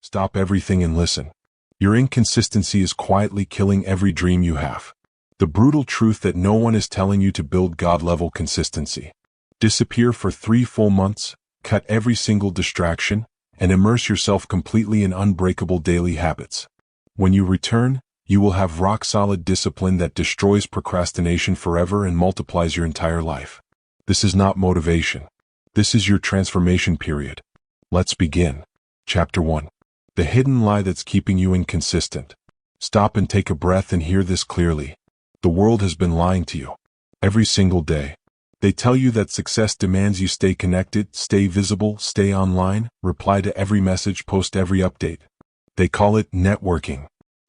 Stop everything and listen. Your inconsistency is quietly killing every dream you have. The brutal truth that no one is telling you to build God-level consistency. Disappear for 3 full months, cut every single distraction, and immerse yourself completely in unbreakable daily habits. When you return, you will have rock-solid discipline that destroys procrastination forever and multiplies your entire life. This is not motivation. This is your transformation period. Let's begin. Chapter 1. The hidden lie that's keeping you inconsistent. Stop and take a breath and hear this clearly. The world has been lying to you. Every single day. They tell you that success demands you stay connected, stay visible, stay online, reply to every message, post every update. They call it networking.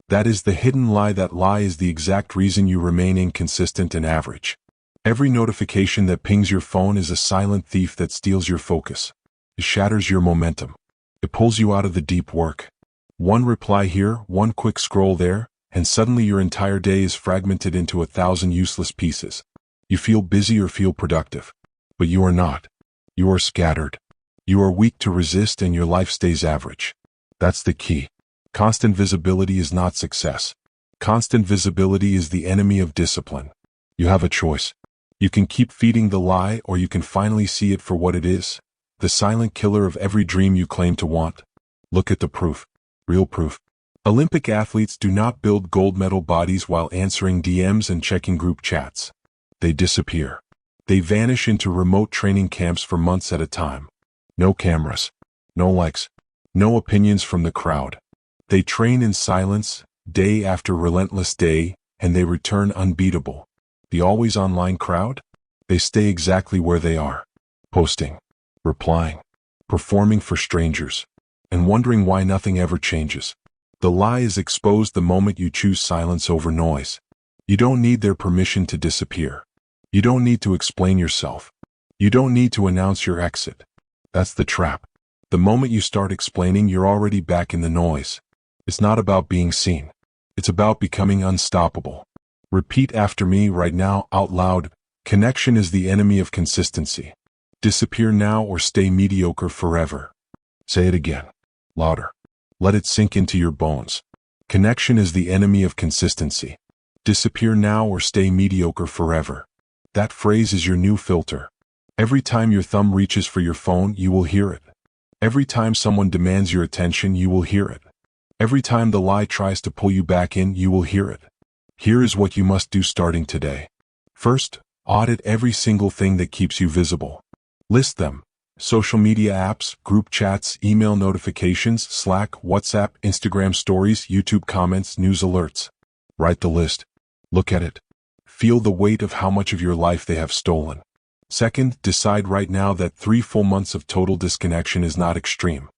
That is the hidden lie. That lie is the exact reason you remain inconsistent and average. Every notification that pings your phone is a silent thief that steals your focus. It shatters your momentum. It pulls you out of the deep work. One reply here, one quick scroll there, and suddenly your entire day is fragmented into 1,000 useless pieces. You feel busy or feel productive. But you are not. You are scattered. You are weak to resist and your life stays average. That's the key. Constant visibility is not success. Constant visibility is the enemy of discipline. You have a choice. You can keep feeding the lie or you can finally see it for what it is. The silent killer of every dream you claim to want. Look at the proof. Real proof. Olympic athletes do not build gold medal bodies while answering DMs and checking group chats. They disappear. They vanish into remote training camps for months at a time. No cameras. No likes. No opinions from the crowd. They train in silence, day after relentless day, and they return unbeatable. The always online crowd? They stay exactly where they are. Posting. Replying, performing for strangers, and wondering why nothing ever changes. The lie is exposed the moment you choose silence over noise. You don't need their permission to disappear. You don't need to explain yourself. You don't need to announce your exit. That's the trap. The moment you start explaining, you're already back in the noise. It's not about being seen. It's about becoming unstoppable. Repeat after me right now out loud. Connection is the enemy of consistency. Disappear now or stay mediocre forever. Say it again. Louder. Let it sink into your bones. Connection is the enemy of consistency. Disappear now or stay mediocre forever. That phrase is your new filter. Every time your thumb reaches for your phone, you will hear it. Every time someone demands your attention, you will hear it. Every time the lie tries to pull you back in, you will hear it. Here is what you must do starting today. First, audit every single thing that keeps you visible. List them. Social media apps, group chats, email notifications, Slack, WhatsApp, Instagram stories, YouTube comments, news alerts. Write the list. Look at it. Feel the weight of how much of your life they have stolen. Second, decide right now that 3 full months of total disconnection is not extreme.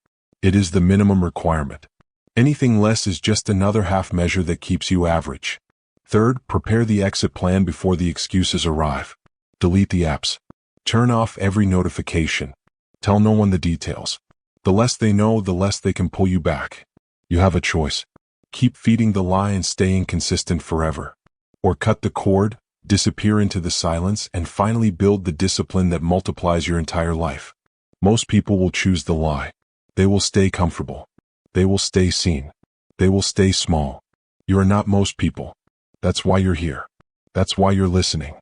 It is the minimum requirement. Anything less is just another half measure that keeps you average. Third, prepare the exit plan before the excuses arrive. Delete the apps. Turn off every notification. Tell no one the details. The less they know, the less they can pull you back. You have a choice. Keep feeding the lie and stay inconsistent forever. Or cut the cord, disappear into the silence, and finally build the discipline that multiplies your entire life. Most people will choose the lie. They will stay comfortable. They will stay seen. They will stay small. You are not most people. That's why you're here. That's why you're listening.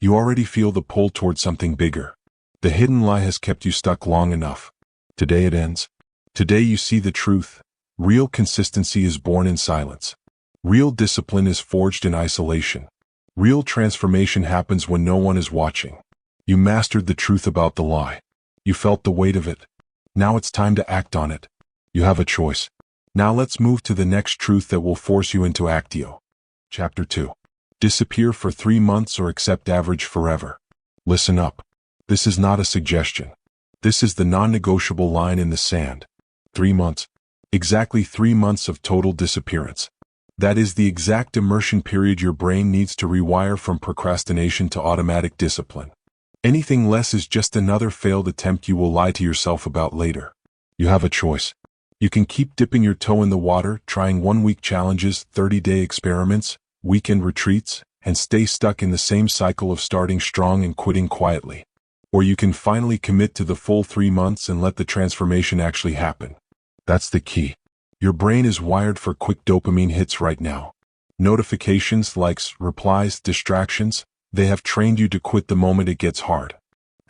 You already feel the pull towards something bigger. The hidden lie has kept you stuck long enough. Today it ends. Today you see the truth. Real consistency is born in silence. Real discipline is forged in isolation. Real transformation happens when no one is watching. You mastered the truth about the lie. You felt the weight of it. Now it's time to act on it. You have a choice. Now let's move to the next truth that will force you into actio. Chapter 2. Disappear for 3 months or accept average forever. Listen up. This is not a suggestion. This is the non-negotiable line in the sand. 3 months. Exactly 3 months of total disappearance. That is the exact immersion period your brain needs to rewire from procrastination to automatic discipline. Anything less is just another failed attempt you will lie to yourself about later. You have a choice. You can keep dipping your toe in the water, trying 1-week challenges, 30-day experiments, weekend retreats, and stay stuck in the same cycle of starting strong and quitting quietly. Or you can finally commit to the full 3 months and let the transformation actually happen. That's the key. Your brain is wired for quick dopamine hits right now. Notifications, likes, replies, distractions, they have trained you to quit the moment it gets hard.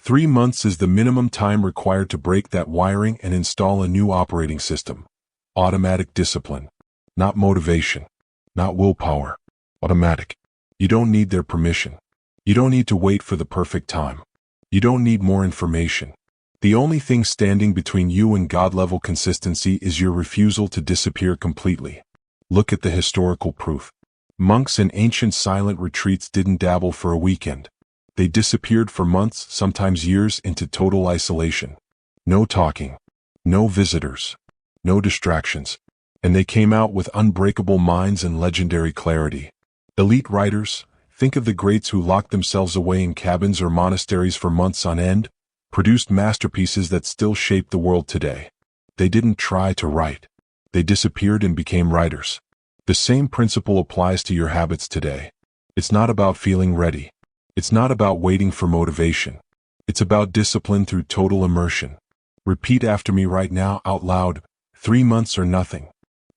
3 months is the minimum time required to break that wiring and install a new operating system. Automatic discipline. Not motivation. Not willpower. Automatic. You don't need their permission. You don't need to wait for the perfect time. You don't need more information. The only thing standing between you and God-level consistency is your refusal to disappear completely. Look at the historical proof. Monks in ancient silent retreats didn't dabble for a weekend. They disappeared for months, sometimes years, into total isolation. No talking. No visitors. No distractions. And they came out with unbreakable minds and legendary clarity. Elite writers, think of the greats who locked themselves away in cabins or monasteries for months on end, produced masterpieces that still shape the world today. They didn't try to write. They disappeared and became writers. The same principle applies to your habits today. It's not about feeling ready. It's not about waiting for motivation. It's about discipline through total immersion. Repeat after me right now out loud. 3 months or nothing.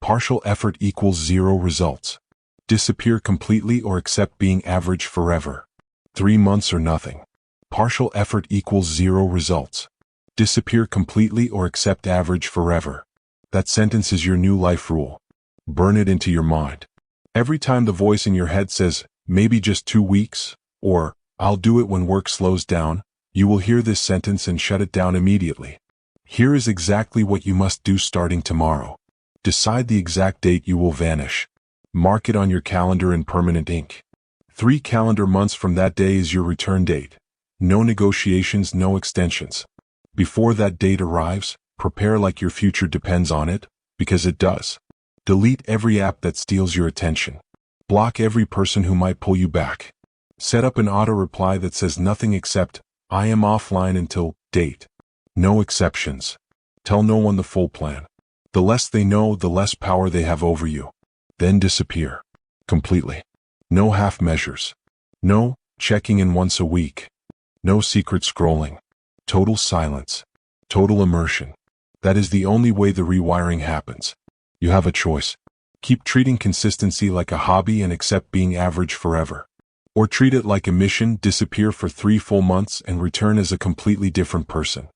Partial effort equals 0 results. Disappear completely or accept being average forever. 3 months or nothing. Partial effort equals 0 results. Disappear completely or accept average forever. That sentence is your new life rule. Burn it into your mind. Every time the voice in your head says, maybe just 2 weeks, or, I'll do it when work slows down, you will hear this sentence and shut it down immediately. Here is exactly what you must do starting tomorrow. Decide the exact date you will vanish. Mark it on your calendar in permanent ink. 3 calendar months from that day is your return date. No negotiations, no extensions. Before that date arrives, prepare like your future depends on it, because it does. Delete every app that steals your attention. Block every person who might pull you back. Set up an auto-reply that says nothing except, I am offline until, date. No exceptions. Tell no one the full plan. The less they know, the less power they have over you. Then disappear. Completely. No half measures. No checking in once a week. No secret scrolling. Total silence. Total immersion. That is the only way the rewiring happens. You have a choice. Keep treating consistency like a hobby and accept being average forever. Or treat it like a mission, disappear for 3 full months and return as a completely different person.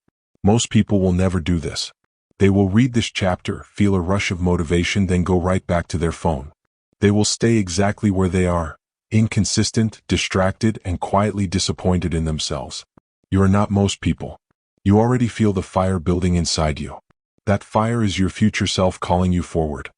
Most people will never do this. They will read this chapter, feel a rush of motivation, then go right back to their phone. They will stay exactly where they are, inconsistent, distracted, and quietly disappointed in themselves. You are not most people. You already feel the fire building inside you. That fire is your future self calling you forward.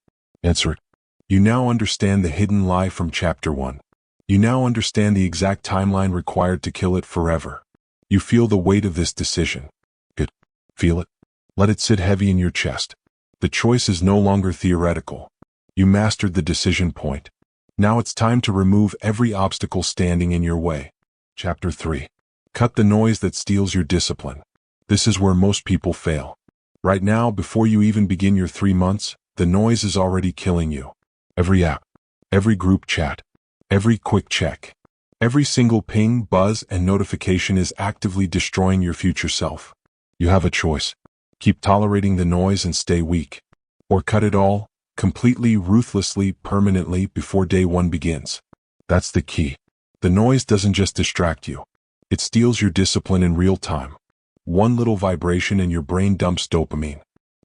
Answer it. You now understand the hidden lie from chapter 1. You now understand the exact timeline required to kill it forever. You feel the weight of this decision. Good. Feel it. Let it sit heavy in your chest. The choice is no longer theoretical. You mastered the decision point. Now it's time to remove every obstacle standing in your way. Chapter 3. Cut the noise that steals your discipline. This is where most people fail. Right now, before you even begin your 3 months, the noise is already killing you. Every app, every group chat, every quick check, every single ping, buzz, and notification is actively destroying your future self. You have a choice. Keep tolerating the noise and stay weak. Or cut it all, completely, ruthlessly, permanently, before day 1 begins. That's the key. The noise doesn't just distract you. It steals your discipline in real time. One little vibration and your brain dumps dopamine.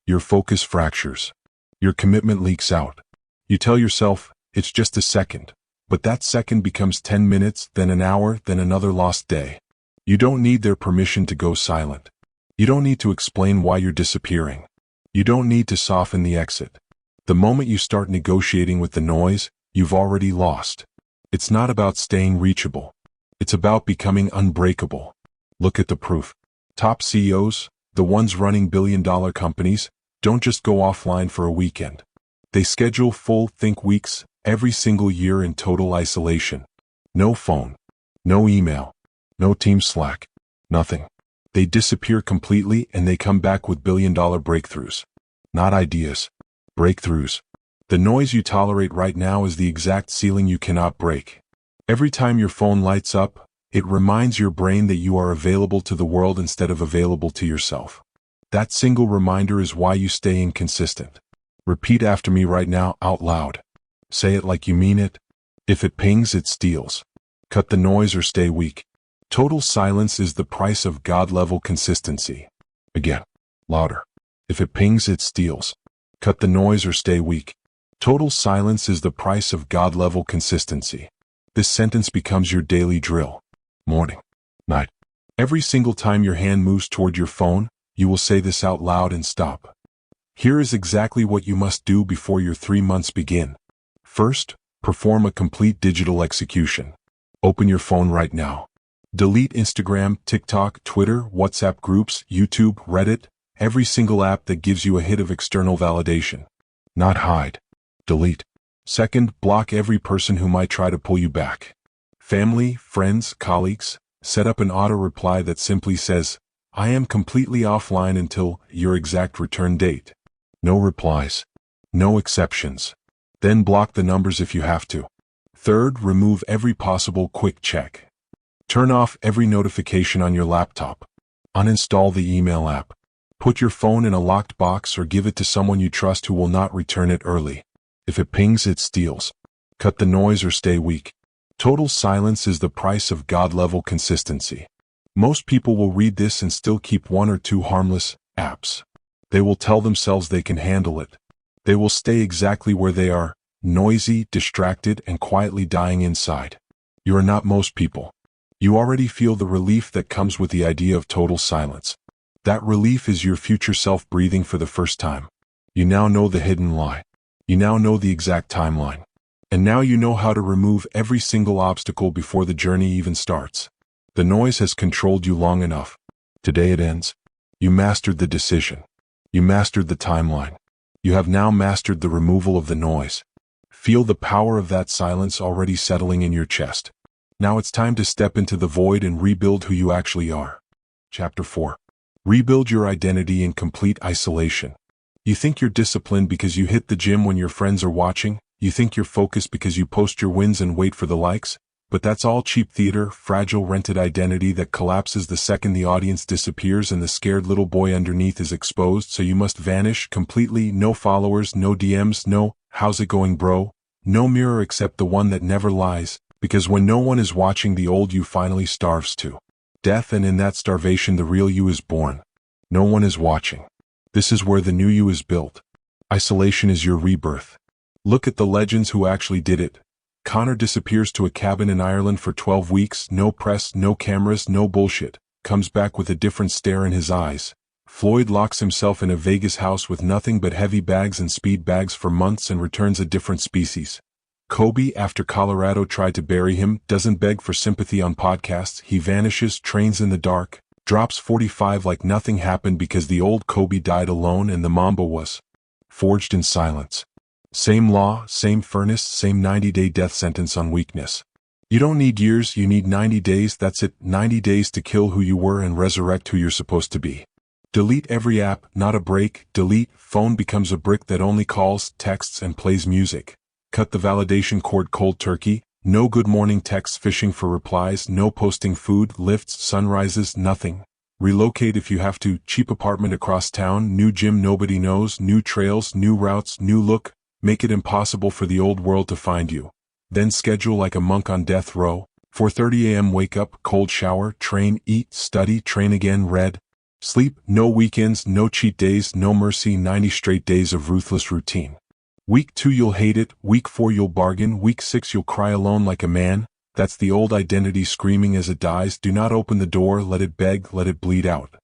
Your focus fractures. Your commitment leaks out. You tell yourself, it's just a second. But that second becomes 10 minutes, then an hour, then another lost day. You don't need their permission to go silent. You don't need to explain why you're disappearing. You don't need to soften the exit. The moment you start negotiating with the noise, you've already lost. It's not about staying reachable. It's about becoming unbreakable. Look at the proof. Top CEOs, the ones running billion-dollar companies, don't just go offline for a weekend. They schedule full think weeks every single year in total isolation. No phone, no email, no team Slack, nothing. They disappear completely and they come back with billion-dollar breakthroughs. Not ideas, breakthroughs. The noise you tolerate right now is the exact ceiling you cannot break. Every time your phone lights up, it reminds your brain that you are available to the world instead of available to yourself. That single reminder is why you stay inconsistent. Repeat after me right now out loud. Say it like you mean it. If it pings, it steals. Cut the noise or stay weak. Total silence is the price of God-level consistency. Again, louder. If it pings, it steals. Cut the noise or stay weak. Total silence is the price of God-level consistency. This sentence becomes your daily drill. Morning, night. Every single time your hand moves toward your phone, you will say this out loud and stop. Here is exactly what you must do before your 3 months begin. First, perform a complete digital execution. Open your phone right now. Delete Instagram, TikTok, Twitter, WhatsApp groups, YouTube, Reddit, every single app that gives you a hit of external validation. Not hide. Delete. Second, block every person who might try to pull you back. Family, friends, colleagues. Set up an auto-reply that simply says, "I am completely offline until your exact return date." No replies. No exceptions. Then block the numbers if you have to. Third, remove every possible quick check. Turn off every notification on your laptop. Uninstall the email app. Put your phone in a locked box or give it to someone you trust who will not return it early. If it pings, it steals. Cut the noise or stay weak. Total silence is the price of God-level consistency. Most people will read this and still keep 1 or 2 harmless apps. They will tell themselves they can handle it. They will stay exactly where they are, noisy, distracted, and quietly dying inside. You are not most people. You already feel the relief that comes with the idea of total silence. That relief is your future self breathing for the first time. You now know the hidden lie. You now know the exact timeline. And now you know how to remove every single obstacle before the journey even starts. The noise has controlled you long enough. Today it ends. You mastered the decision. You mastered the timeline. You have now mastered the removal of the noise. Feel the power of that silence already settling in your chest. Now it's time to step into the void and rebuild who you actually are. Chapter 4. Rebuild your identity in complete isolation. You think you're disciplined because you hit the gym when your friends are watching? You think you're focused because you post your wins and wait for the likes? But that's all cheap theater, fragile rented identity that collapses the second the audience disappears and the scared little boy underneath is exposed, so you must vanish completely. No followers, no DMs, no "how's it going, bro?" No mirror except the one that never lies, because when no one is watching, the old you finally starves to death, and in that starvation the real you is born. No one is watching. This is where the new you is built. Isolation is your rebirth. Look at the legends who actually did it. Connor disappears to a cabin in Ireland for 12 weeks, no press, no cameras, no bullshit, comes back with a different stare in his eyes. Floyd locks himself in a Vegas house with nothing but heavy bags and speed bags for months and returns a different species. Kobe, after Colorado tried to bury him, doesn't beg for sympathy on podcasts, he vanishes, trains in the dark, drops 45 like nothing happened because the old Kobe died alone and the Mamba was forged in silence. Same law, same furnace, same 90-day death sentence on weakness. You don't need years, you need 90 days, that's it, 90 days to kill who you were and resurrect who you're supposed to be. Delete every app, not a break, delete, phone becomes a brick that only calls, texts, and plays music. Cut the validation cord cold turkey, no good morning texts fishing for replies, no posting food, lifts, sunrises, nothing. Relocate if you have to, cheap apartment across town, new gym nobody knows, new trails, new routes, new look. Make it impossible for the old world to find you. Then schedule like a monk on death row. 4:30 a.m. wake up, cold shower, train, eat, study, train again, read. Sleep, no weekends, no cheat days, no mercy, 90 straight days of ruthless routine. Week 2 you'll hate it, week 4 you'll bargain, week 6 you'll cry alone like a man. That's the old identity screaming as it dies. Do not open the door, let it beg, let it bleed out.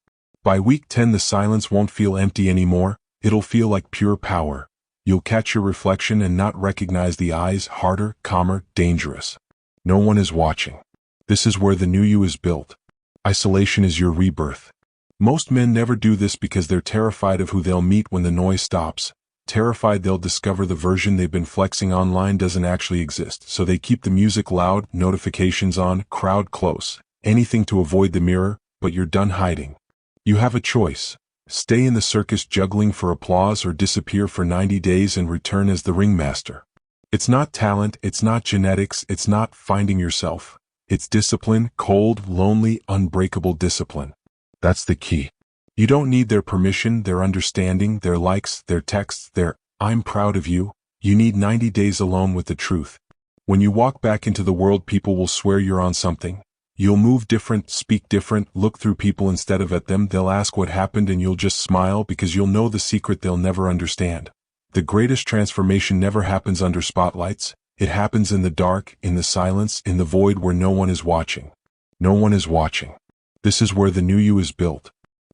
By week 10 the silence won't feel empty anymore, it'll feel like pure power. You'll catch your reflection and not recognize the eyes, harder, calmer, dangerous. No one is watching. This is where the new you is built. Isolation is your rebirth. Most men never do this because they're terrified of who they'll meet when the noise stops, terrified they'll discover the version they've been flexing online doesn't actually exist, so they keep the music loud, notifications on, crowd close, anything to avoid the mirror, but you're done hiding. You have a choice. Stay in the circus juggling for applause or disappear for 90 days and return as the ringmaster. It's not talent, it's not genetics, it's not finding yourself. It's discipline, cold, lonely, unbreakable discipline. That's the key. You don't need their permission, their understanding, their likes, their texts, their I'm proud of you. You need 90 days alone with the truth. When you walk back into the world, people will swear you're on something. You'll move different, speak different, look through people instead of at them. They'll ask what happened and you'll just smile because you'll know the secret they'll never understand. The greatest transformation never happens under spotlights. It happens in the dark, in the silence, in the void where no one is watching. No one is watching. This is where the new you is built.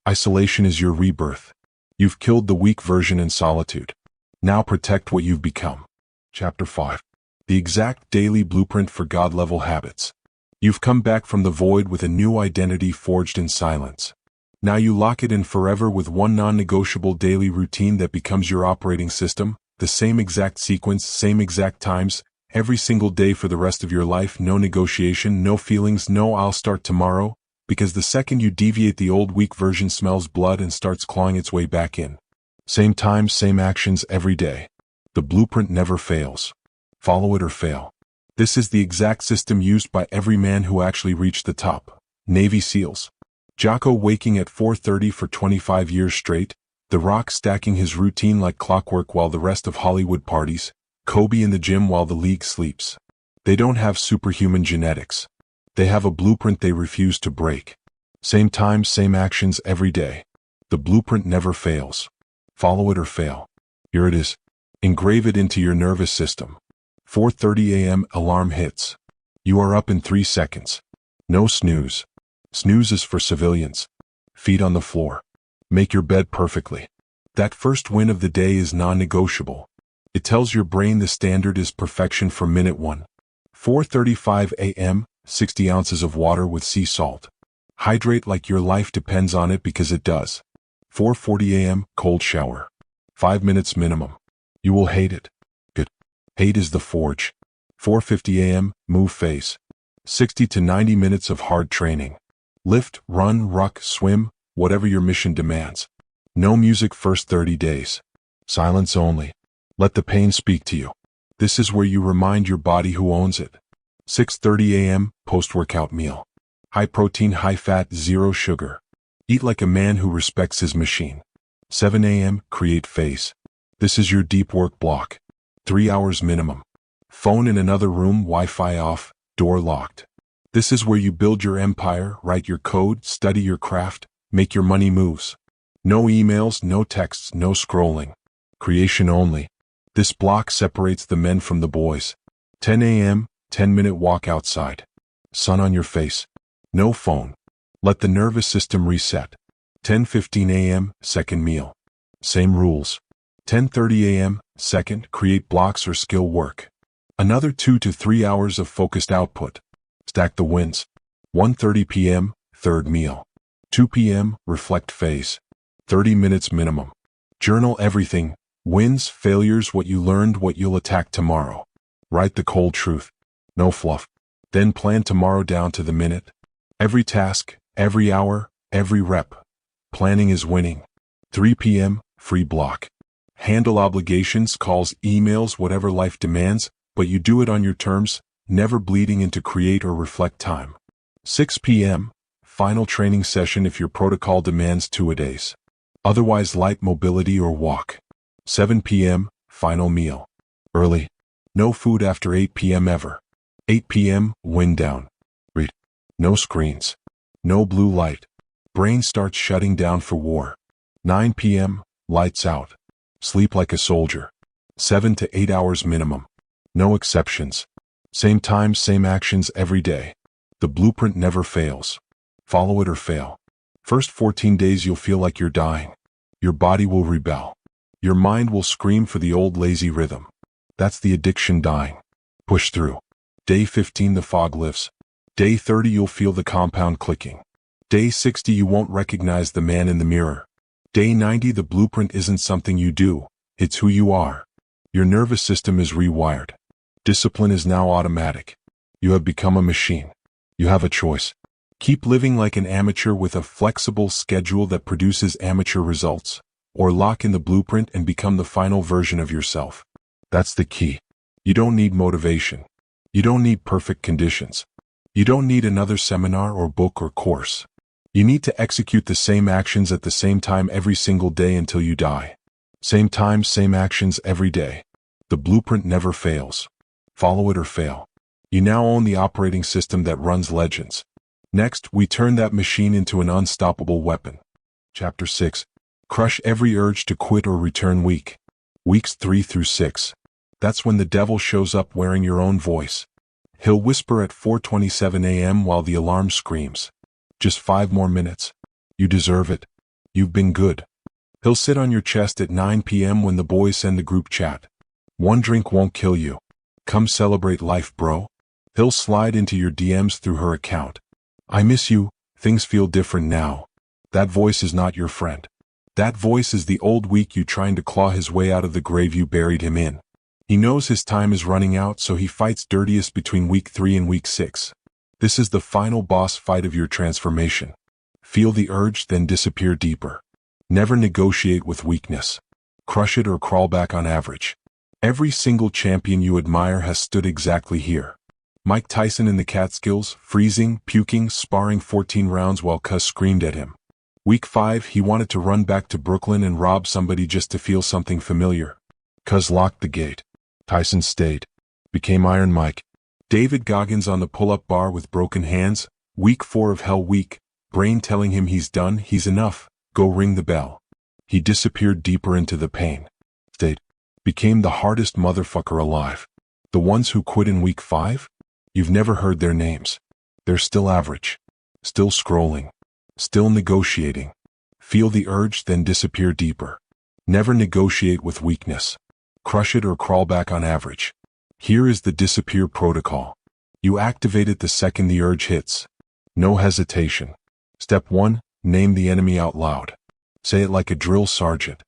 Isolation is your rebirth. You've killed the weak version in solitude. Now protect what you've become. Chapter 5. The exact daily blueprint for God-level habits. You've come back from the void with a new identity forged in silence. Now you lock it in forever with one non-negotiable daily routine that becomes your operating system, the same exact sequence, same exact times, every single day for the rest of your life. No negotiation, no feelings, no I'll start tomorrow, because the second you deviate, the old weak version smells blood and starts clawing its way back in. Same time, same actions every day. The blueprint never fails. Follow it or fail. This is the exact system used by every man who actually reached the top. Navy SEALs. Jocko waking at 4:30 for 25 years straight. The Rock stacking his routine like clockwork while the rest of Hollywood parties. Kobe in the gym while the league sleeps. They don't have superhuman genetics. They have a blueprint they refuse to break. Same time, same actions every day. The blueprint never fails. Follow it or fail. Here it is. Engrave it into your nervous system. 4:30 a.m. alarm hits. You are up in 3 seconds. No snooze. Snooze is for civilians. Feet on the floor. Make your bed perfectly. That first win of the day is non-negotiable. It tells your brain the standard is perfection for minute 1. 4:35 a.m., 60 ounces of water with sea salt. Hydrate like your life depends on it because it does. 4:40 a.m., cold shower. 5 minutes minimum. You will hate it. Good. Hate is the forge. 4:50 a.m., move face. 60 to 90 minutes of hard training. Lift, run, ruck, swim, whatever your mission demands. No music first 30 days. Silence only. Let the pain speak to you. This is where you remind your body who owns it. 6:30 a.m., post-workout meal. High protein, high fat, zero sugar. Eat like a man who respects his machine. 7 a.m., create face. This is your deep work block. 3 hours minimum. Phone in another room, Wi-Fi off, door locked. This is where you build your empire, write your code, study your craft, make your money moves. No emails, no texts, no scrolling. Creation only. This block separates the men from the boys. 10 a.m., 10-minute walk outside. Sun on your face. No phone. Let the nervous system reset. 10:15 a.m., second meal. Same rules. 10:30 a.m., second, create blocks or skill work. Another 2 to 3 hours of focused output. Stack the wins. 1:30 p.m., third meal. 2 p.m., reflect phase. 30 minutes minimum. Journal everything. Wins, failures, what you learned, what you'll attack tomorrow. Write the cold truth. No fluff. Then plan tomorrow down to the minute. Every task, every hour, every rep. Planning is winning. 3 p.m., free block. Handle obligations, calls, emails, whatever life demands, but you do it on your terms, never bleeding into create or reflect time. 6 p.m., final training session if your protocol demands 2-a-days. Otherwise light mobility or walk. 7 p.m., final meal. Early. No food after 8 p.m. ever. 8 p.m., wind down. Read. No screens. No blue light. Brain starts shutting down for war. 9 p.m., lights out. Sleep like a soldier. 7 to 8 hours minimum. No exceptions. Same time, same actions every day. The blueprint never fails. Follow it or fail. First 14 days you'll feel like you're dying. Your body will rebel. Your mind will scream for the old lazy rhythm. That's the addiction dying. Push through. Day 15 the fog lifts. Day 30 you'll feel the compound clicking. Day 60 you won't recognize the man in the mirror. Day 90 the blueprint isn't something you do, it's who you are. Your nervous system is rewired. Discipline is now automatic. You have become a machine. You have a choice. Keep living like an amateur with a flexible schedule that produces amateur results, or lock in the blueprint and become the final version of yourself. That's the key. You don't need motivation. You don't need perfect conditions. You don't need another seminar or book or course. You need to execute the same actions at the same time every single day until you die. Same time, same actions every day. The blueprint never fails. Follow it or fail. You now own the operating system that runs legends. Next, we turn that machine into an unstoppable weapon. Chapter 6. Crush every urge to quit or return weak. Weeks 3 through 6. That's when the devil shows up wearing your own voice. He'll whisper at 4:27 a.m. while the alarm screams. Just 5 more minutes. You deserve it. You've been good. He'll sit on your chest at 9 p.m. when the boys send the group chat. One drink won't kill you. Come celebrate life, bro. He'll slide into your DMs through her account. I miss you. Things feel different now. That voice is not your friend. That voice is the old weak you trying to claw his way out of the grave you buried him in. He knows his time is running out, so he fights dirtiest between week 3 and week 6. This is the final boss fight of your transformation. Feel the urge, then disappear deeper. Never negotiate with weakness. Crush it or crawl back on average. Every single champion you admire has stood exactly here. Mike Tyson in the Catskills, freezing, puking, sparring 14 rounds while Cuz screamed at him. Week 5, he wanted to run back to Brooklyn and rob somebody just to feel something familiar. Cuz locked the gate. Tyson stayed. Became Iron Mike. David Goggins on the pull-up bar with broken hands. Week 4 of Hell Week. Brain telling him he's done, he's enough. Go ring the bell. He disappeared deeper into the pain. Stayed. Became the hardest motherfucker alive. The ones who quit in week 5? You've never heard their names. They're still average. Still scrolling. Still negotiating. Feel the urge, then disappear deeper. Never negotiate with weakness. Crush it or crawl back on average. Here is the disappear protocol. You activate it the second the urge hits. No hesitation. Step 1, name the enemy out loud. Say it like a drill sergeant.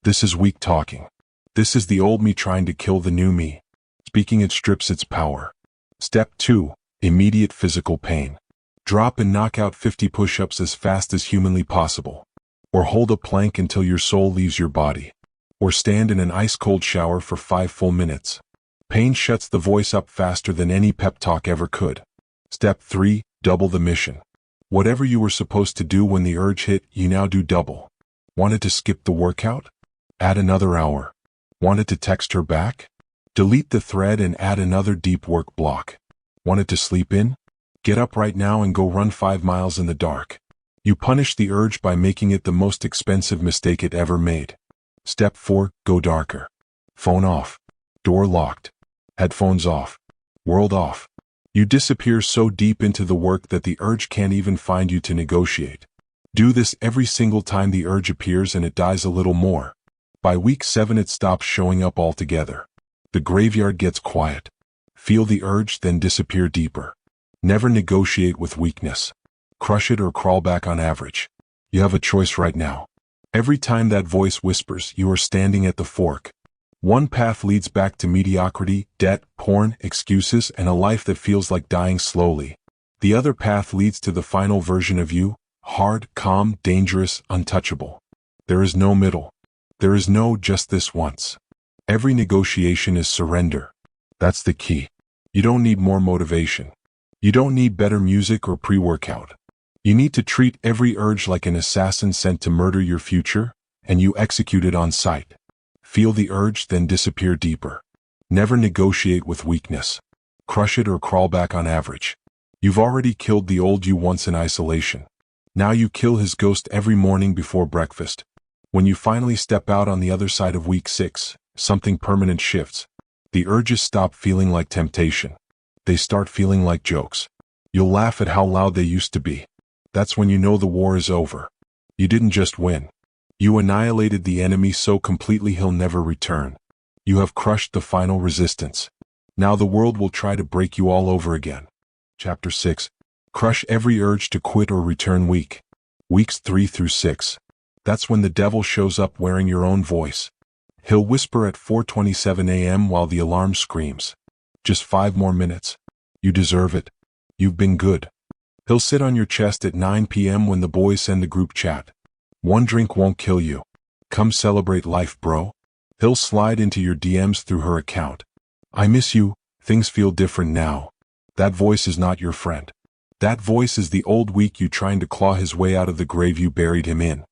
This is weak talking. This is the old me trying to kill the new me. Speaking it strips its power. Step 2, immediate physical pain. Drop and knock out 50 push-ups as fast as humanly possible. Or hold a plank until your soul leaves your body. Or stand in an ice-cold shower for 5 full minutes. Pain shuts the voice up faster than any pep talk ever could. Step 3, double the mission. Whatever you were supposed to do when the urge hit, you now do double. Wanted to skip the workout? Add another hour. Wanted to text her back? Delete the thread and add another deep work block. Wanted to sleep in? Get up right now and go run 5 miles in the dark. You punish the urge by making it the most expensive mistake it ever made. Step 4, go darker. Phone off. Door locked. Headphones off. World off. You disappear so deep into the work that the urge can't even find you to negotiate. Do this every single time the urge appears and it dies a little more. By week 7 it stops showing up altogether. The graveyard gets quiet. Feel the urge, then disappear deeper. Never negotiate with weakness. Crush it or crawl back on average. You have a choice right now. Every time that voice whispers, you are standing at the fork. One path leads back to mediocrity, debt, porn, excuses, and a life that feels like dying slowly. The other path leads to the final version of you, hard, calm, dangerous, untouchable. There is no middle. There is no just this once. Every negotiation is surrender. That's the key. You don't need more motivation. You don't need better music or pre-workout. You need to treat every urge like an assassin sent to murder your future, and you execute it on sight. Feel the urge, then disappear deeper. Never negotiate with weakness. Crush it or crawl back on average. You've already killed the old you once in isolation. Now you kill his ghost every morning before breakfast. When you finally step out on the other side of week 6, something permanent shifts. The urges stop feeling like temptation. They start feeling like jokes. You'll laugh at how loud they used to be. That's when you know the war is over. You didn't just win. You annihilated the enemy so completely he'll never return. You have crushed the final resistance. Now the world will try to break you all over again. Chapter 6. Crush every urge to quit or return weak. Weeks 3 through 6. That's when the devil shows up wearing your own voice. He'll whisper at 4:27 a.m. while the alarm screams. Just 5 more minutes. You deserve it. You've been good. He'll sit on your chest at 9 p.m. when the boys send the group chat. One drink won't kill you. Come celebrate life, bro. He'll slide into your DMs through her account. I miss you. Things feel different now. That voice is not your friend. That voice is the old weak you trying to claw his way out of the grave you buried him in.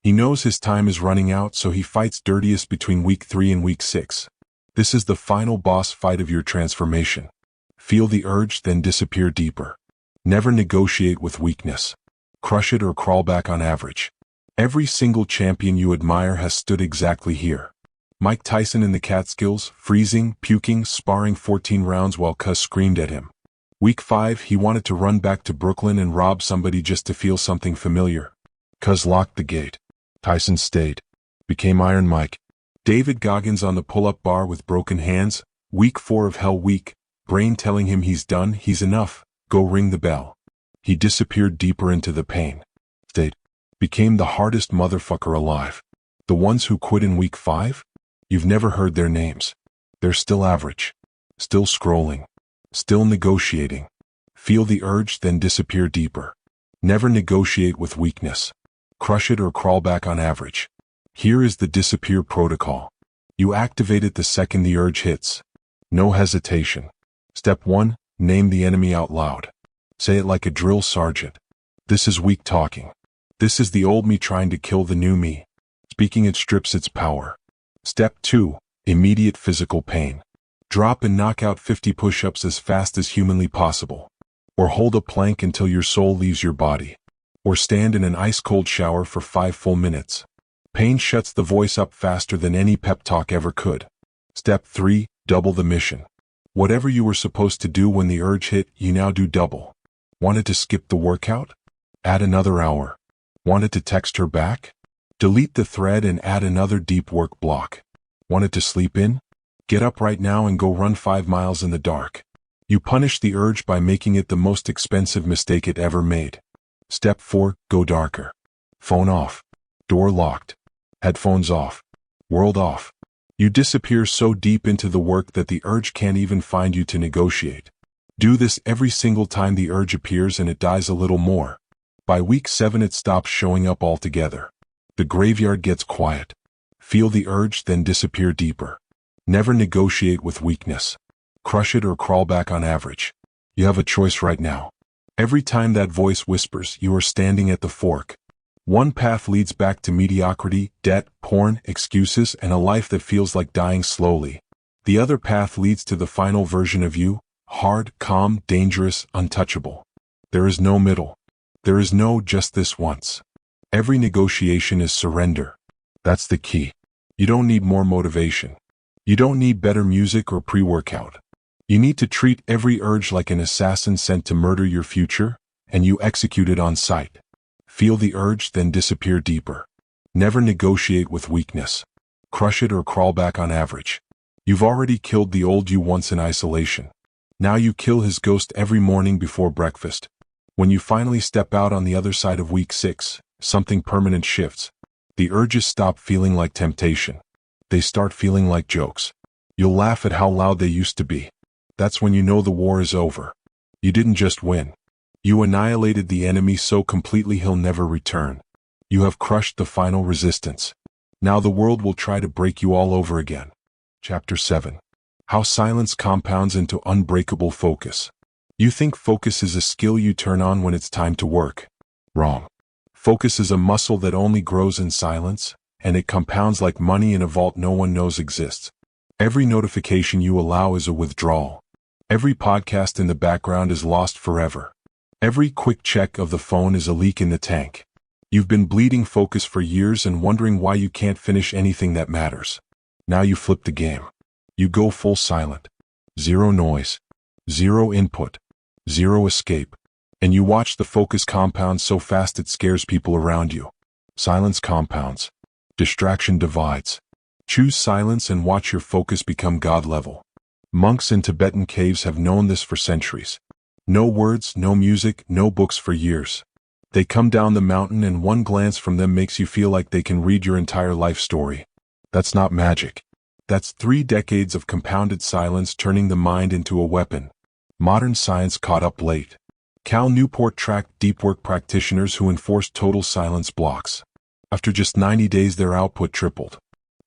He knows his time is running out, so he fights dirtiest between week 3 and week 6. This is the final boss fight of your transformation. Feel the urge, then disappear deeper. Never negotiate with weakness. Crush it or crawl back on average. Every single champion you admire has stood exactly here. Mike Tyson in the Catskills, freezing, puking, sparring 14 rounds while Cuz screamed at him. Week 5, he wanted to run back to Brooklyn and rob somebody just to feel something familiar. Cuz locked the gate. Tyson stayed. Became Iron Mike. David Goggins on the pull-up bar with broken hands. Week 4 of Hell Week. Brain telling him he's done, he's enough, go ring the bell. He disappeared deeper into the pain. Stayed. Became the hardest motherfucker alive. The ones who quit in week 5? You've never heard their names. They're still average. Still scrolling. Still negotiating. Feel the urge, then disappear deeper. Never negotiate with weakness. Crush it or crawl back on average. Here is the disappear protocol. You activate it the second the urge hits. No hesitation. Step 1, name the enemy out loud. Say it like a drill sergeant. This is weak talking. This is the old me trying to kill the new me. Speaking it strips its power. Step 2, immediate physical pain. Drop and knock out 50 push-ups as fast as humanly possible. Or hold a plank until your soul leaves your body. Or stand in an ice-cold shower for 5 full minutes. Pain shuts the voice up faster than any pep talk ever could. Step 3, double the mission. Whatever you were supposed to do when the urge hit, you now do double. Wanted to skip the workout? Add another hour. Wanted to text her back? Delete the thread and add another deep work block. Wanted to sleep in? Get up right now and go run 5 miles in the dark. You punish the urge by making it the most expensive mistake it ever made. Step 4, go darker. Phone off. Door locked. Headphones off. World off. You disappear so deep into the work that the urge can't even find you to negotiate. Do this every single time the urge appears and it dies a little more. By week 7 it stops showing up altogether. The graveyard gets quiet. Feel the urge, then disappear deeper. Never negotiate with weakness. Crush it or crawl back on average. You have a choice right now. Every time that voice whispers, you are standing at the fork. One path leads back to mediocrity, debt, porn, excuses, and a life that feels like dying slowly. The other path leads to the final version of you, hard, calm, dangerous, untouchable. There is no middle. There is no just this once. Every negotiation is surrender. That's the key. You don't need more motivation. You don't need better music or pre-workout. You need to treat every urge like an assassin sent to murder your future, and you execute it on sight. Feel the urge, then disappear deeper. Never negotiate with weakness. Crush it or crawl back on average. You've already killed the old you once in isolation. Now you kill his ghost every morning before breakfast. When you finally step out on the other side of week 6, something permanent shifts. The urges stop feeling like temptation. They start feeling like jokes. You'll laugh at how loud they used to be. That's when you know the war is over. You didn't just win. You annihilated the enemy so completely he'll never return. You have crushed the final resistance. Now the world will try to break you all over again. Chapter 7. How silence compounds into unbreakable focus. You think focus is a skill you turn on when it's time to work. Wrong. Focus is a muscle that only grows in silence, and it compounds like money in a vault no one knows exists. Every notification you allow is a withdrawal. Every podcast in the background is lost forever. Every quick check of the phone is a leak in the tank. You've been bleeding focus for years and wondering why you can't finish anything that matters. Now you flip the game. You go full silent. Zero noise. Zero input. Zero escape. And you watch the focus compound so fast it scares people around you. Silence compounds. Distraction divides. Choose silence and watch your focus become God level. Monks in Tibetan caves have known this for centuries. No words, no music, no books for years. They come down the mountain and one glance from them makes you feel like they can read your entire life story. That's not magic. That's 3 decades of compounded silence turning the mind into a weapon. Modern science caught up late. Cal Newport tracked deep work practitioners who enforced total silence blocks. After just 90 days their output tripled.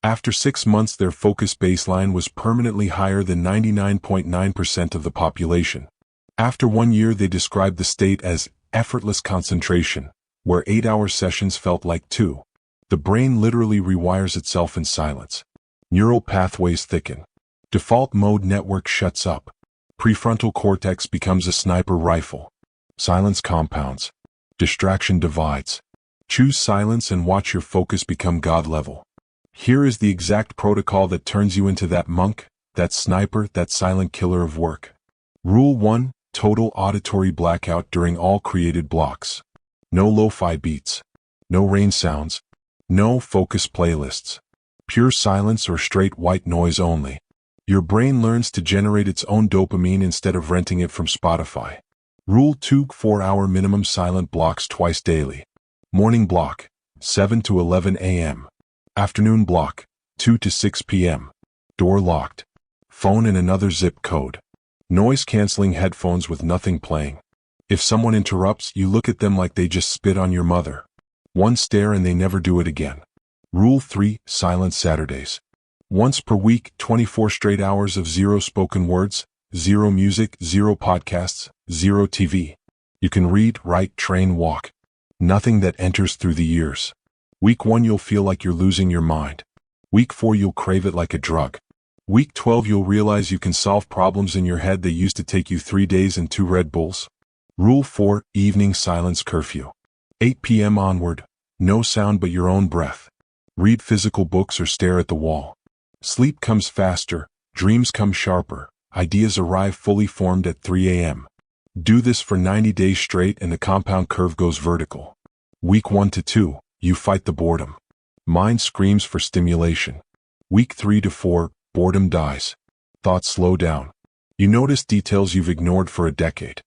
After 6 months their focus baseline was permanently higher than 99.9% of the population. After 1 year they described the state as effortless concentration, where 8-hour sessions felt like 2. The brain literally rewires itself in silence. Neural pathways thicken. Default mode network shuts up. Prefrontal cortex becomes a sniper rifle. Silence compounds. Distraction divides. Choose silence and watch your focus become God level. Here is the exact protocol that turns you into that monk, that sniper, that silent killer of work. Rule 1. Total auditory blackout during all created blocks. No lo-fi beats. No rain sounds. No focus playlists. Pure silence or straight white noise only. Your brain learns to generate its own dopamine instead of renting it from Spotify. Rule 2. 4-hour minimum silent blocks twice daily. Morning block, 7 to 11 a.m. Afternoon block, 2 to 6 p.m. Door locked. Phone in another zip code. Noise-canceling headphones with nothing playing. If someone interrupts, you look at them like they just spit on your mother. One stare and they never do it again. Rule 3. Silent Saturdays. Once per week, 24 straight hours of zero spoken words, zero music, zero podcasts, zero TV. You can read, write, train, walk. Nothing that enters through the ears. Week 1 you'll feel like you're losing your mind. Week 4 you'll crave it like a drug. Week 12 you'll realize you can solve problems in your head that used to take you 3 days and 2 Red Bulls. Rule 4. Evening silence curfew. 8 p.m. onward. No sound but your own breath. Read physical books or stare at the wall. Sleep comes faster, dreams come sharper, ideas arrive fully formed at 3 a.m. Do this for 90 days straight and the compound curve goes vertical. Week 1 to 2, you fight the boredom. Mind screams for stimulation. Week 3 to 4, boredom dies. Thoughts slow down. You notice details you've ignored for a decade.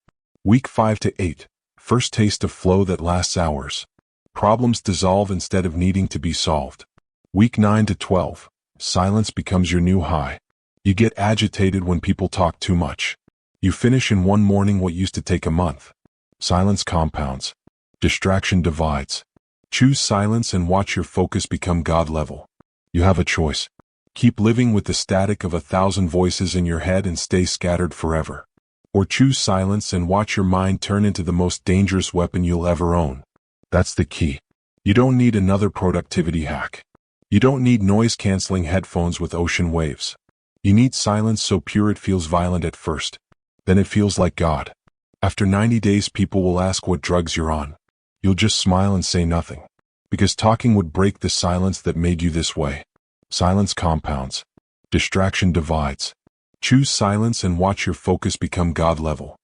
Week 5 to 8, first taste of flow that lasts hours. Problems dissolve instead of needing to be solved. Week 9 to 12, silence becomes your new high. You get agitated when people talk too much. You finish in one morning what used to take a month. Silence compounds. Distraction divides. Choose silence and watch your focus become God level. You have a choice. Keep living with the static of 1,000 voices in your head and stay scattered forever. Or choose silence and watch your mind turn into the most dangerous weapon you'll ever own. That's the key. You don't need another productivity hack. You don't need noise-canceling headphones with ocean waves. You need silence so pure it feels violent at first. Then it feels like God. After 90 days people will ask what drugs you're on. You'll just smile and say nothing. Because talking would break the silence that made you this way. Silence compounds. Distraction divides. Choose silence and watch your focus become God level.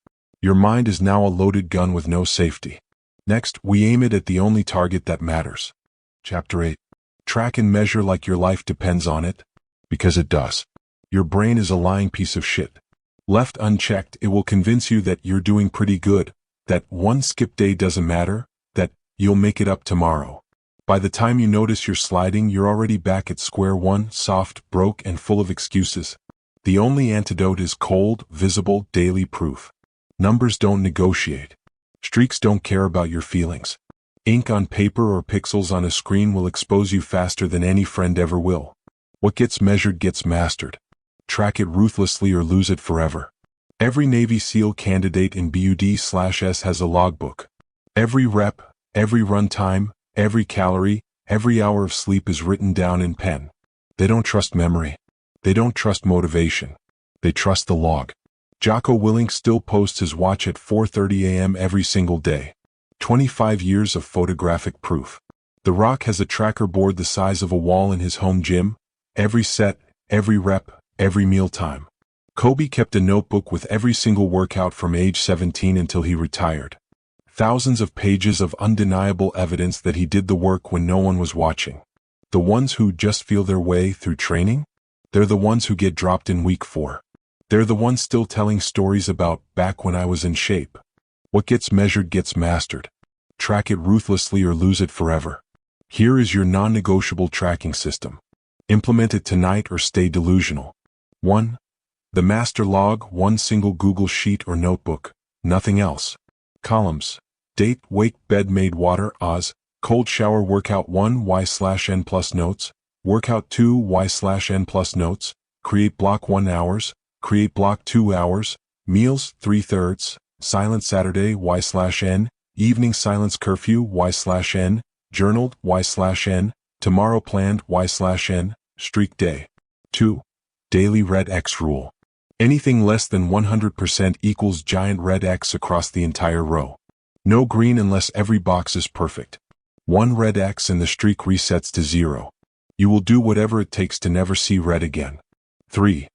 Your mind is now a loaded gun with no safety. Next, we aim it at the only target that matters. Chapter 8. Track and measure like your life depends on it. Because it does. Your brain is a lying piece of shit. Left unchecked, it will convince you that you're doing pretty good, that one skip day doesn't matter, that you'll make it up tomorrow. By the time you notice you're sliding, you're already back at square one, soft, broke, and full of excuses. The only antidote is cold, visible, daily proof. Numbers don't negotiate. Streaks don't care about your feelings. Ink on paper or pixels on a screen will expose you faster than any friend ever will. What gets measured gets mastered. Track it ruthlessly or lose it forever. Every Navy SEAL candidate in BUD/S has a logbook. Every rep, every run time, every calorie, every hour of sleep is written down in pen. They don't trust memory. They don't trust motivation. They trust the log. Jocko Willink still posts his watch at 4:30 a.m. every single day. 25 years of photographic proof. The Rock has a tracker board the size of a wall in his home gym. Every set, every rep, every mealtime. Kobe kept a notebook with every single workout from age 17 until he retired. Thousands of pages of undeniable evidence that he did the work when no one was watching. The ones who just feel their way through training? They're the ones who get dropped in week 4. They're the ones still telling stories about back when I was in shape. What gets measured gets mastered. Track it ruthlessly or lose it forever. Here is your non-negotiable tracking system. Implement it tonight or stay delusional. 1. The master log, one single Google sheet or notebook, nothing else. Columns. Date, wake, bed made water, Oz, cold shower workout 1 y/n plus notes, workout 2 y/n plus notes, create block 1 hours, create block 2 hours, meals 3/3, silent Saturday y/n, evening silence curfew y/n, journaled y/n, Tomorrow planned Y/N, streak day. 2. Daily red X rule. Anything less than 100% equals giant red X across the entire row. No green unless every box is perfect. 1 red X and the streak resets to 0. You will do whatever it takes to never see red again. 3.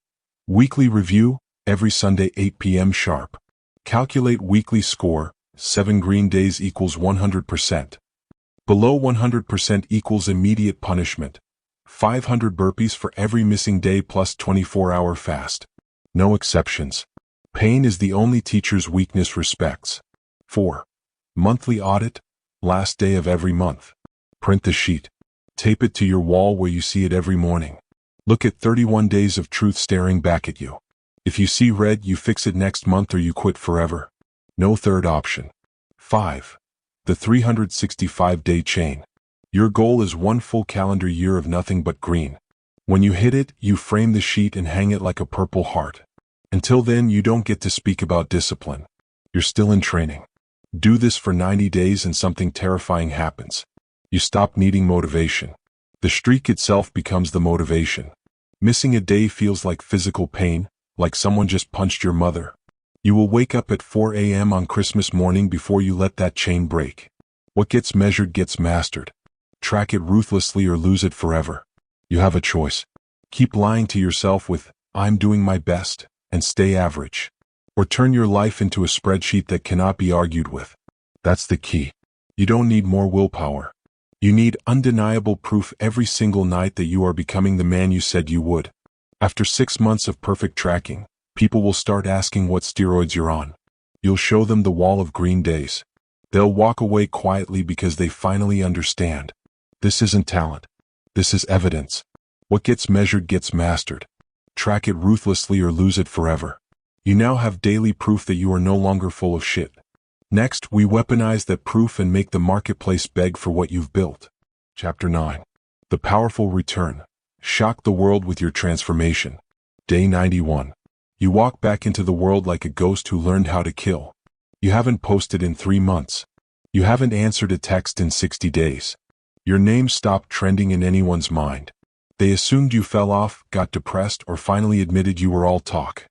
Weekly review, every Sunday 8 p.m. sharp. Calculate weekly score, 7 green days equals 100%. Below 100% equals immediate punishment. 500 burpees for every missing day plus 24-hour fast. No exceptions. Pain is the only teacher's weakness respects. 4. Monthly audit, last day of every month. Print the sheet. Tape it to your wall where you see it every morning. Look at 31 days of truth staring back at you. If you see red, you fix it next month or you quit forever. No third option. 5. The 365-day chain. Your goal is 1 full calendar year of nothing but green. When you hit it, you frame the sheet and hang it like a purple heart. Until then, you don't get to speak about discipline. You're still in training. Do this for 90 days and something terrifying happens. You stop needing motivation. The streak itself becomes the motivation. Missing a day feels like physical pain, like someone just punched your mother. You will wake up at 4 a.m. on Christmas morning before you let that chain break. What gets measured gets mastered. Track it ruthlessly or lose it forever. You have a choice. Keep lying to yourself with, "I'm doing my best," and stay average. Or turn your life into a spreadsheet that cannot be argued with. That's the key. You don't need more willpower. You need undeniable proof every single night that you are becoming the man you said you would. After 6 months of perfect tracking, people will start asking what steroids you're on. You'll show them the wall of green days. They'll walk away quietly because they finally understand. This isn't talent. This is evidence. What gets measured gets mastered. Track it ruthlessly or lose it forever. You now have daily proof that you are no longer full of shit. Next, we weaponize that proof and make the marketplace beg for what you've built. Chapter 9. The Powerful Return. Shock the world with your transformation. Day 91. You walk back into the world like a ghost who learned how to kill. You haven't posted in 3 months. You haven't answered a text in 60 days. Your name stopped trending in anyone's mind. They assumed you fell off, got depressed, or finally admitted you were all talk.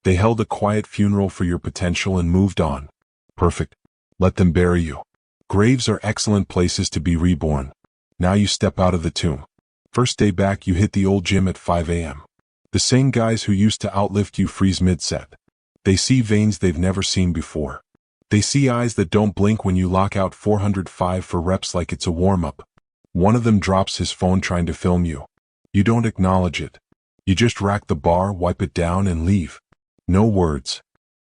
They held a quiet funeral for your potential and moved on. Perfect. Let them bury you. Graves are excellent places to be reborn. Now you step out of the tomb. First day back, you hit the old gym at 5 a.m. The same guys who used to outlift you freeze mid-set. They see veins they've never seen before. They see eyes that don't blink when you lock out 405 for reps like it's a warm-up. One of them drops his phone trying to film you. You don't acknowledge it. You just rack the bar, wipe it down, and leave. No words.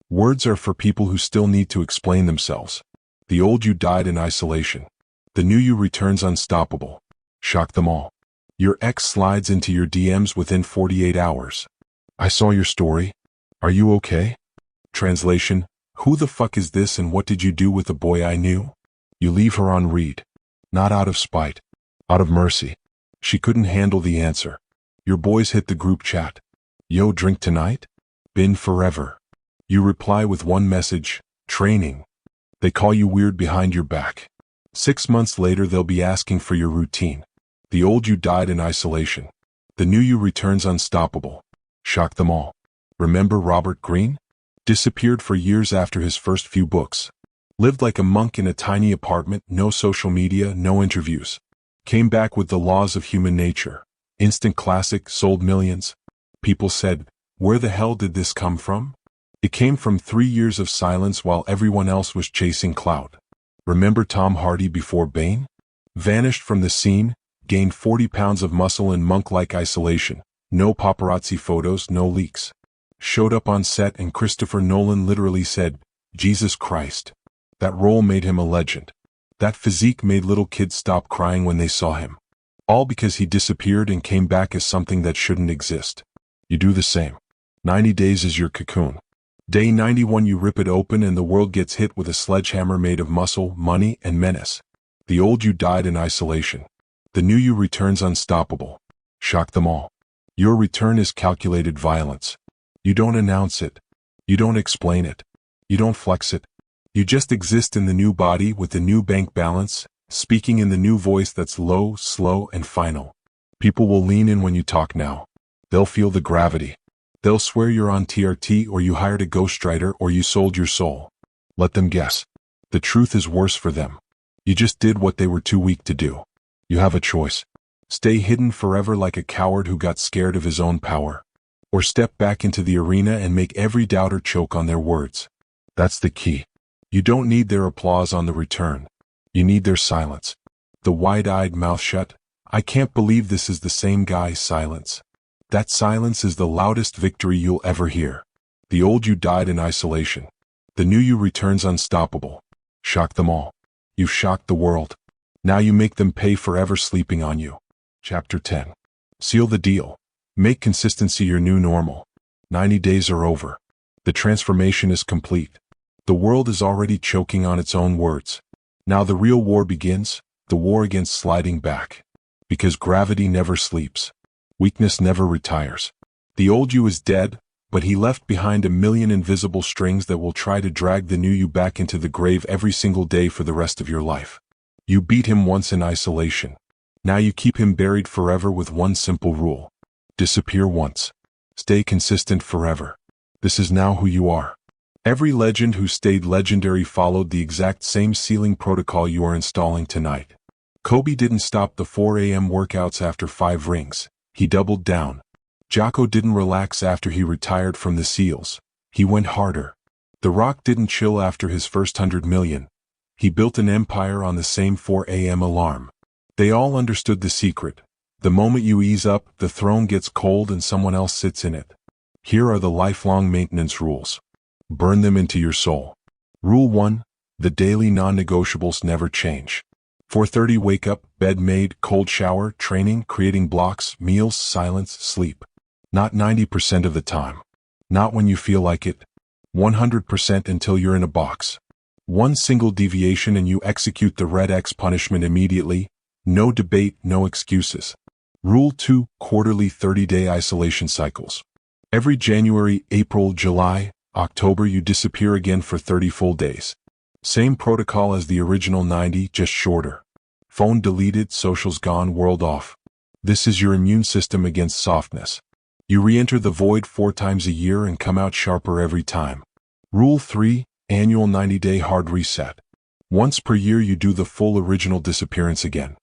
Words are for people who still need to explain themselves. The old you died in isolation. The new you returns unstoppable. Shock them all. Your ex slides into your DMs within 48 hours. I saw your story. Are you okay? Translation: who the fuck is this and what did you do with the boy I knew? You leave her on read. Not out of spite. Out of mercy. She couldn't handle the answer. Your boys hit the group chat. Yo, drink tonight? Been forever. You reply with one message: training. They call you weird behind your back. 6 months later they'll be asking for your routine. The old you died in isolation. The new you returns unstoppable. Shock them all. Remember Robert Greene? Disappeared for years after his first few books. Lived like a monk in a tiny apartment, no social media, no interviews. Came back with The Laws of Human Nature. Instant classic, sold millions. People said, where the hell did this come from? It came from 3 years of silence while everyone else was chasing clout. Remember Tom Hardy before Bane? Vanished from the scene, gained 40 pounds of muscle in monk-like isolation. No paparazzi photos, no leaks. Showed up on set and Christopher Nolan literally said, Jesus Christ. That role made him a legend. That physique made little kids stop crying when they saw him. All because he disappeared and came back as something that shouldn't exist. You do the same. 90 days is your cocoon. Day 91 you rip it open and the world gets hit with a sledgehammer made of muscle, money, and menace. The old you died in isolation. The new you returns unstoppable. Shock them all. Your return is calculated violence. You don't announce it. You don't explain it. You don't flex it. You just exist in the new body with the new bank balance, speaking in the new voice that's low, slow, and final. People will lean in when you talk now. They'll feel the gravity. They'll swear you're on TRT, or you hired a ghostwriter, or you sold your soul. Let them guess. The truth is worse for them. You just did what they were too weak to do. You have a choice. Stay hidden forever like a coward who got scared of his own power. Or step back into the arena and make every doubter choke on their words. That's the key. You don't need their applause on the return. You need their silence. The wide-eyed mouth shut, "I can't believe this is the same guy" silence. That silence is the loudest victory you'll ever hear. The old you died in isolation. The new you returns unstoppable. Shock them all. You've shocked the world. Now you make them pay forever sleeping on you. Chapter 10. Seal the deal. Make consistency your new normal. 90 days are over. The transformation is complete. The world is already choking on its own words. Now the real war begins, the war against sliding back. Because gravity never sleeps. Weakness never retires. The old you is dead, but he left behind a million invisible strings that will try to drag the new you back into the grave every single day for the rest of your life. You beat him once in isolation. Now you keep him buried forever with one simple rule. Disappear once. Stay consistent forever. This is now who you are. Every legend who stayed legendary followed the exact same sealing protocol you are installing tonight. Kobe didn't stop the 4 a.m. workouts after 5 rings. He doubled down. Jocko didn't relax after he retired from the SEALs. He went harder. The Rock didn't chill after his first 100 million. He built an empire on the same 4 a.m. alarm. They all understood the secret. The moment you ease up, the throne gets cold and someone else sits in it. Here are the lifelong maintenance rules. Burn them into your soul. Rule 1. The daily non-negotiables never change. 4:30 wake up, bed made, cold shower, training, creating blocks, meals, silence, sleep. Not 90% of the time. Not when you feel like it. 100% until you're in a box. One single deviation and you execute the red X punishment immediately. No debate, no excuses. Rule 2. Quarterly 30-day isolation cycles. Every January, April, July, October you disappear again for 30 full days. Same protocol as the original 90, just shorter. Phone deleted, socials gone, world off. This is your immune system against softness. You re-enter the void 4 times a year and come out sharper every time. Rule 3. Annual 90-day hard reset. Once per year you do the full original disappearance again.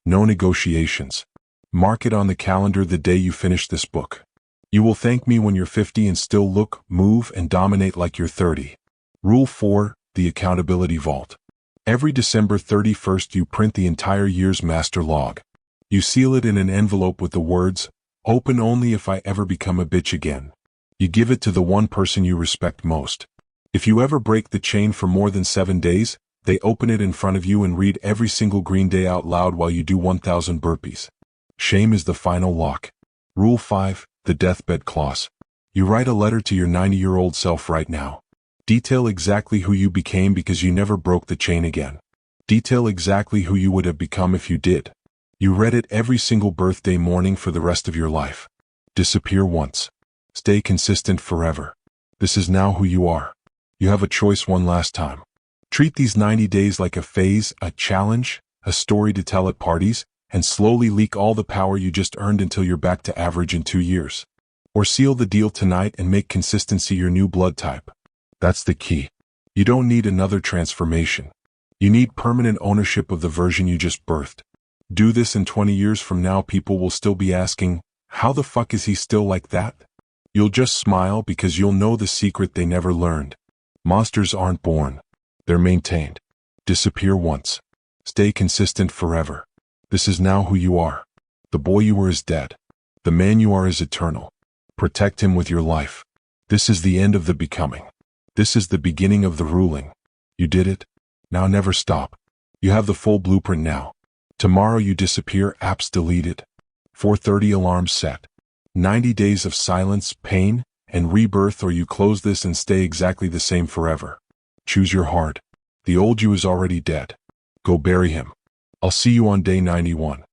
No negotiations. Mark it on the calendar the day you finish this book. You will thank me when you're 50 and still look, move, and dominate like you're 30. Rule 4. The accountability vault. Every December 31st you print the entire year's master log. You seal it in an envelope with the words, "Open only if I ever become a bitch again." You give it to the one person you respect most. If you ever break the chain for more than 7 days, they open it in front of you and read every single green day out loud while you do 1,000 burpees. Shame is the final lock. Rule 5. The deathbed clause. You write a letter to your 90-year-old self right now. Detail exactly who you became because you never broke the chain again. Detail exactly who you would have become if you did. You read it every single birthday morning for the rest of your life. Disappear once. Stay consistent forever. This is now who you are. You have a choice one last time. Treat these 90 days like a phase, a challenge, a story to tell at parties, and slowly leak all the power you just earned until you're back to average in 2 years. Or seal the deal tonight and make consistency your new blood type. That's the key. You don't need another transformation. You need permanent ownership of the version you just birthed. Do this and 20 years from now people will still be asking, how the fuck is he still like that? You'll just smile because you'll know the secret they never learned. Monsters aren't born. They're maintained. Disappear once. Stay consistent forever. This is now who you are. The boy you were is dead. The man you are is eternal. Protect him with your life. This is the end of the becoming. This is the beginning of the ruling. You did it. Now never stop. You have the full blueprint now. Tomorrow you disappear, apps deleted. 4:30 alarm set. 90 days of silence, pain, and rebirth, or you close this and stay exactly the same forever. Choose your heart. The old you is already dead. Go bury him. I'll see you on day 91.